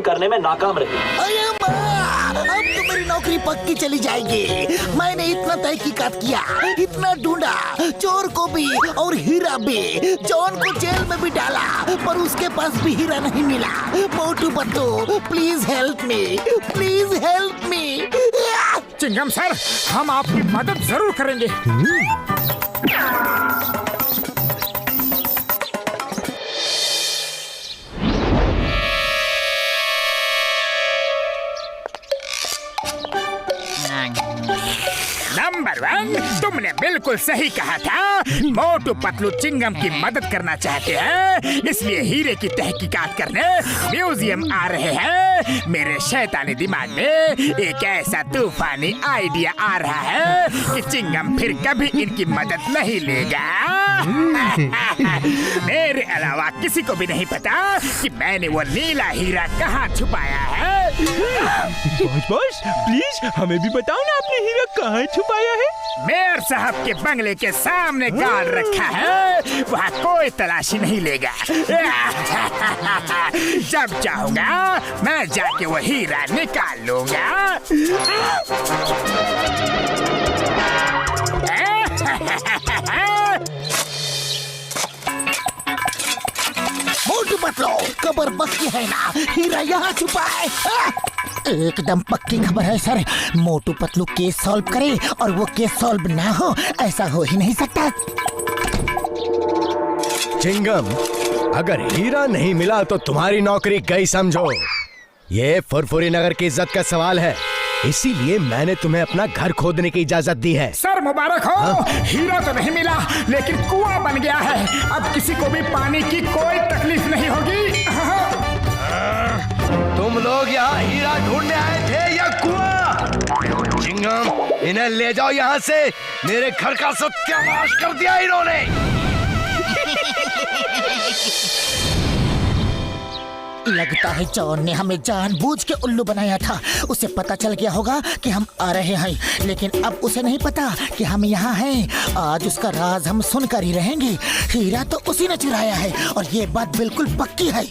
करने में नाकाम रही। अरे माँ, अब तो मेरी नौकरी पक्की चली जाएगी। मैंने इतना तहकीकात किया, इतना ढूंढा, चोर को भी और हीरा भी, जॉन को जेल में भी डाला, पर उसके पास भी हीरा नहीं मिला। Motu Patlu, please help me, please help me. Chingam sir, हम आपकी मदद जरूर करेंगे। नंबर 1, तुमने बिल्कुल सही कहा था। मोटू पतलू चिंगम की मदद करना चाहते हैं, इसलिए हीरे की तहकीकात करने म्यूजियम आ रहे हैं। मेरे शैतानी दिमाग में एक ऐसा तूफानी आइडिया आ रहा है कि चिंगम फिर कभी इनकी मदद नहीं लेगा। मेरे अलावा किसी को भी नहीं पता कि मैंने वो नीला हीरा कहाँ छुपाया है। बॉस प्लीज हमें भी बताओ ना, आपने हीरा कहाँ छुपाया है? मेयर साहब के बंगले के सामने गाड़ रखा है, वहाँ कोई तलाशी नहीं लेगा। जब चाहूंगा मैं जाके वो हीरा निकाल लूंगा। मोटू पतलू, खबर पक्की है ना, हीरा यहाँ छुपा है। एकदम पक्की खबर है sir. Motu Patlu case solve करे और वो केस सॉल्व ना हो, ऐसा हो ही नहीं सकता। चिंगम, अगर हीरा नहीं मिला तो तुम्हारी नौकरी गई समझो। ये फुरफुरी नगर की इज्जत का सवाल है, इसीलिए मैंने तुम्हें अपना घर खोदने की इजाजत दी है। सर मुबारक हो। हीरा तो नहीं मिला, लेकिन कुआं बन गया है। अब किसी को भी पानी की कोई तकलीफ नहीं होगी। तुम लोग यहाँ हीरा ढूंढने आए थे या कुआं? चिंगम, इन्हें ले जाओ यहाँ से। मेरे घर का सत्यानाश कर दिया इन्होंने। लगता है जॉन ने हमें जानबूझ के उल्लू बनाया था। उसे पता चल गया होगा कि हम आ रहे हैं, लेकिन अब उसे नहीं पता कि हम यहाँ हैं। आज उसका राज हम सुनकर ही रहेंगे। हीरा तो उसी ने चुराया है और ये बात बिल्कुल पक्की है।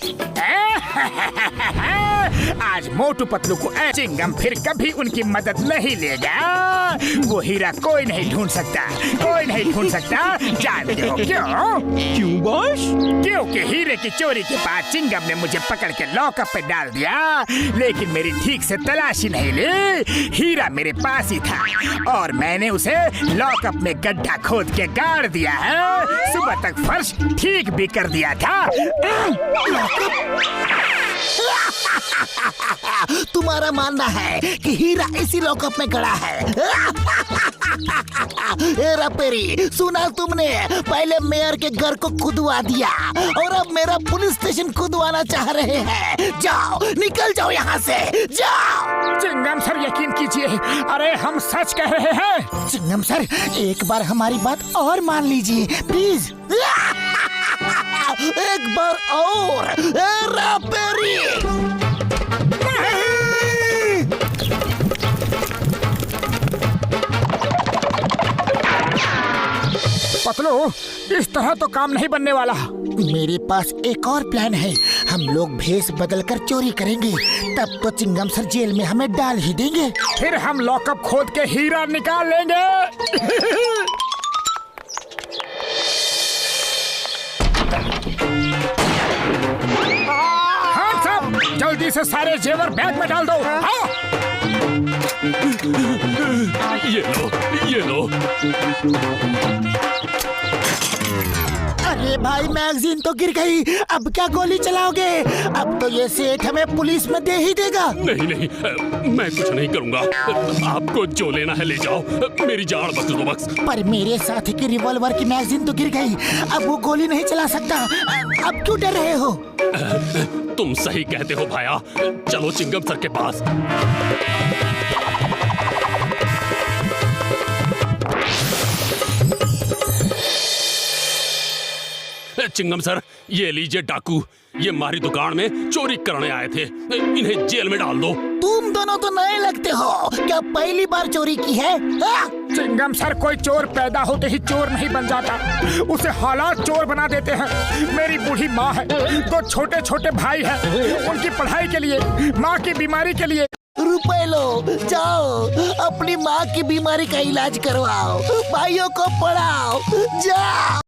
आज मोटू पतलू को चिंगम फिर कभी उनकी मदद नहीं लेगा। वो हीरा कोई नहीं ढूंढ सकता, कोई नहीं ढूंढ सकता। जानते हो क्यों? क्यों बॉस? क्योंकि हीरे की चोरी के बाद चिंगम ने मुझे पकड़ के लॉकअप पे डाल दिया, लेकिन मेरी ठीक से तलाशी नहीं ली। हीरा मेरे पास ही था और मैंने उसे लॉकअप में गड्ढा खोद के गाड़ दिया है। सुबह तक फर्श ठीक भी कर दिया था। तुम्हारा मानना है कि हीरा इसी लॉकअप में गड़ा है? हेरा फेरी, सुना तुमने? पहले मेयर के घर को खुदवा दिया और अब मेरा पुलिस स्टेशन खुदवाना चाह रहे हैं। जाओ, निकल जाओ यहाँ से, जाओ। चिंगम सर यकीन कीजिए, अरे हम सच कह रहे हैं। चिंगम सर, एक बार हमारी बात और मान लीजिए प्लीज। एक बार और। हेरा फेरी। पतलू, इस तरह तो काम नहीं बनने वाला। मेरे पास एक और प्लान है। हम लोग भेष बदलकर चोरी करेंगे, तब तो चिंगम सर जेल में हमें डाल ही देंगे। फिर हम लॉकअप खोद के हीरा निकाल लेंगे। हाँ सब, जल्दी से सारे जेवर बैग में डाल दो। हाँ। ये लो। अरे भाई, मैगजीन तो गिर गई। अब क्या गोली चलाओगे? अब तो ये सेठ हमें पुलिस में दे ही देगा। नहीं, मैं कुछ नहीं करूंगा। आपको जो लेना है ले जाओ, मेरी जान बख्श दो बस। पर मेरे साथी की रिवॉल्वर की मैगजीन तो गिर गई, अब वो गोली नहीं चला सकता। अब क्यों डर रहे हो? तुम सही कहते हो भाया। चलो चिंगम सर के पास। चिंगम सर, ये लीजिए डाकू। ये हमारी दुकान में चोरी करने आए थे। इन्हें जेल में डाल दो। तुम दोनों तो नए लगते हो, क्या पहली बार चोरी की है? हाँ? चिंगम सर, कोई चोर पैदा होते ही चोर नहीं बन जाता, उसे हालात चोर बना देते हैं। मेरी बूढ़ी माँ है, 2 छोटे छोटे भाई हैं, उनकी पढ़ाई के लिए, माँ की बीमारी के लिए रुपए लो, जाओ अपनी माँ की बीमारी का इलाज करवाओ, भाइयों को पढ़ाओ, जाओ।